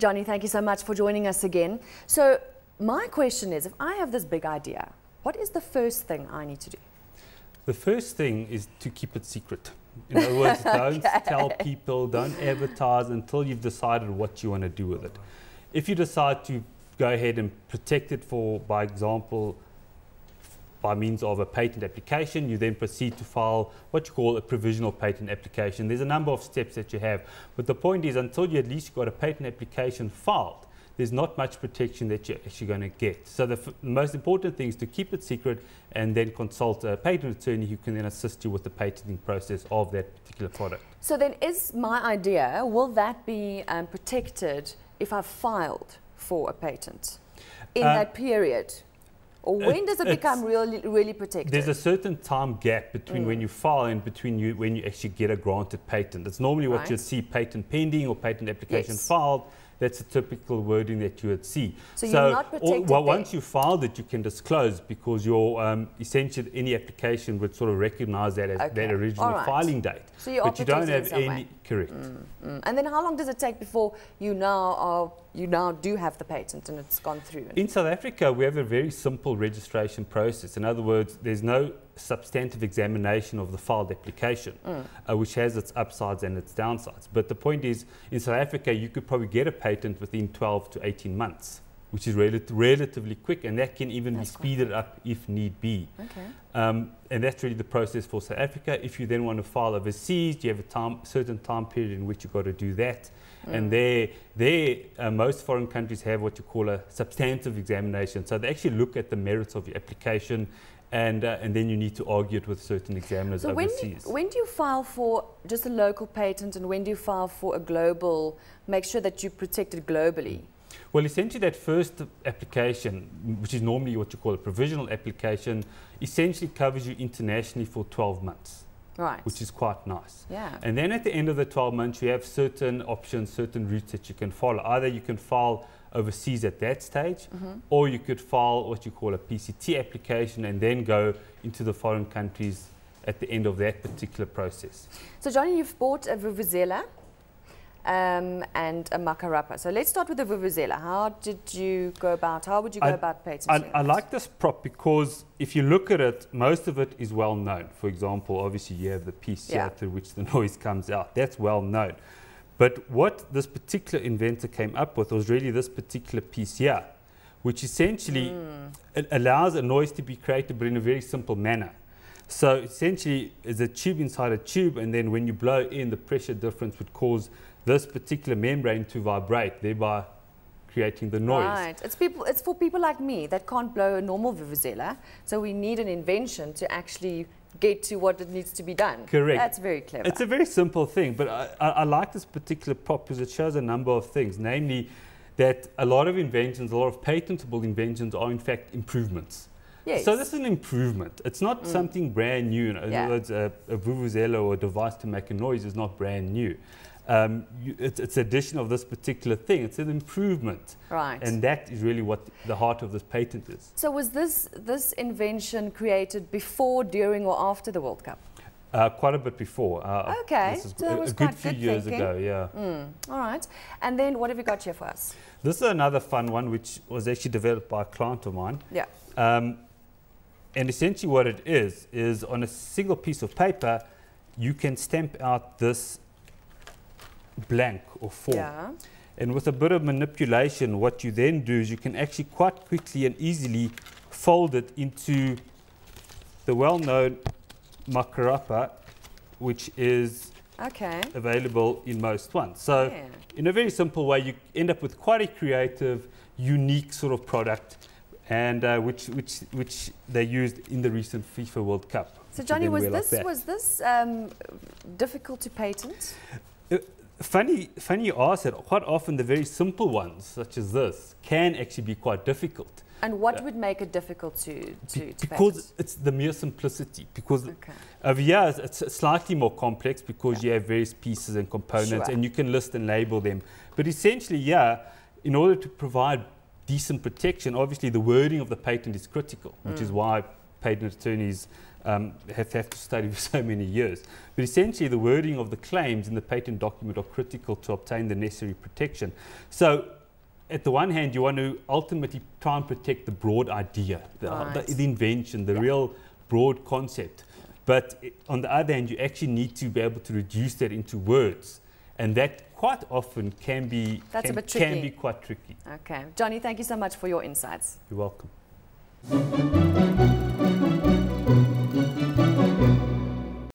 Johnny, thank you so much for joining us again. So my question is, if I have this big idea, what is the first thing I need to do? The first thing is to keep it secret. In other words, don't tell people, don't advertise until you've decided what you want to do with it. If you decide to go ahead and protect it for, by example, by means of a patent application, you then proceed to file what you call a provisional patent application. There's a number of steps that you have, but the point is until you at least got a patent application filed, there's not much protection that you're actually going to get. So the most important thing is to keep it secret and then consult a patent attorney who can then assist you with the patenting process of that particular product. So then is my idea, will that be protected if I've filed for a patent in that period? Or when does it become really protected? There's a certain time gap between when you file and between when you actually get a granted patent. It's normally what you'll see, patent pending or patent application filed. That's a typical wording that you would see. So you're not protected once you filed it, you can disclose because your essentially any application would sort of recognize that as that original filing date. So you but you don't have any correct. And then how long does it take before you now do have the patent and it's gone through? In South Africa, we have a very simple registration process. In other words, there's no substantive examination of the filed application, which has its upsides and its downsides. But the point is, in South Africa, you could probably get a patent within 12 to 18 months, which is relatively quick, and that can even be speeded up if need be. And that's really the process for South Africa. If you then want to file overseas, you have a certain time period in which you've got to do that. And most foreign countries have what you call a substantive examination. So they actually look at the merits of your application, and then you need to argue it with certain examiners overseas. When do you file for just a local patent, and when do you file for a global, make sure that you protect it globally? Well, essentially that first application, which is normally what you call a provisional application, essentially covers you internationally for 12 months. Right. Which is quite nice. Yeah. And then at the end of the 12 months, you have certain options, certain routes that you can follow. Either you can file overseas at that stage, or you could file what you call a PCT application and then go into the foreign countries at the end of that particular process. So Johnny, you've bought a Vuvuzela and a Makarapa. So let's start with the Vuvuzela. How would you go about patenting? I like this prop because if you look at it, most of it is well known. For example, obviously you have the piece here through which the noise comes out. That's well known. But what this particular inventor came up with was really this particular piece here, which essentially allows a noise to be created but in a very simple manner. So essentially it's a tube inside a tube, and then when you blow in, the pressure difference would cause this particular membrane to vibrate, thereby creating the noise. Right. It's for people like me that can't blow a normal Vuvuzela, so we need an invention to actually get to what it needs to be done. Correct. That's very clever. It's a very simple thing, but I like this particular prop because it shows a number of things, namely that a lot of inventions, a lot of patentable inventions are in fact improvements. Yes. So this is an improvement. It's not something brand new. In other words, a Vuvuzela or a device to make a noise is not brand new. It's addition of this particular thing. It's an improvement. Right. And that is really what the heart of this patent is. So was this invention created before, during, or after the World Cup? Quite a bit before. Okay. This is so that was a good few years ago, yeah. All right. And then what have you got here for us? This is another fun one which was actually developed by a client of mine. Yeah. And essentially what it is on a single piece of paper, you can stamp out this blank or form. Yeah. And with a bit of manipulation, what you then do is you can actually quite quickly and easily fold it into the well-known Makarapa, which is available in most ones. So in a very simple way, you end up with quite a creative, unique sort of product, and which they used in the recent FIFA World Cup. So Johnny, was this difficult to patent? Funny you ask that. Quite often the very simple ones, such as this, can actually be quite difficult. And what would make it difficult to because patent? It's the mere simplicity. Because over here it's slightly more complex because you have various pieces and components, and you can list and label them. But essentially, in order to provide decent protection, obviously the wording of the patent is critical, which is why patent attorneys have to study for so many years. But essentially, the wording of the claims in the patent document are critical to obtain the necessary protection. So, at the one hand, you want to ultimately try and protect the broad idea, the invention, the real broad concept. But on the other hand, you actually need to be able to reduce that into words. And that quite often can be quite tricky. Okay. Johnny, thank you so much for your insights. You're welcome.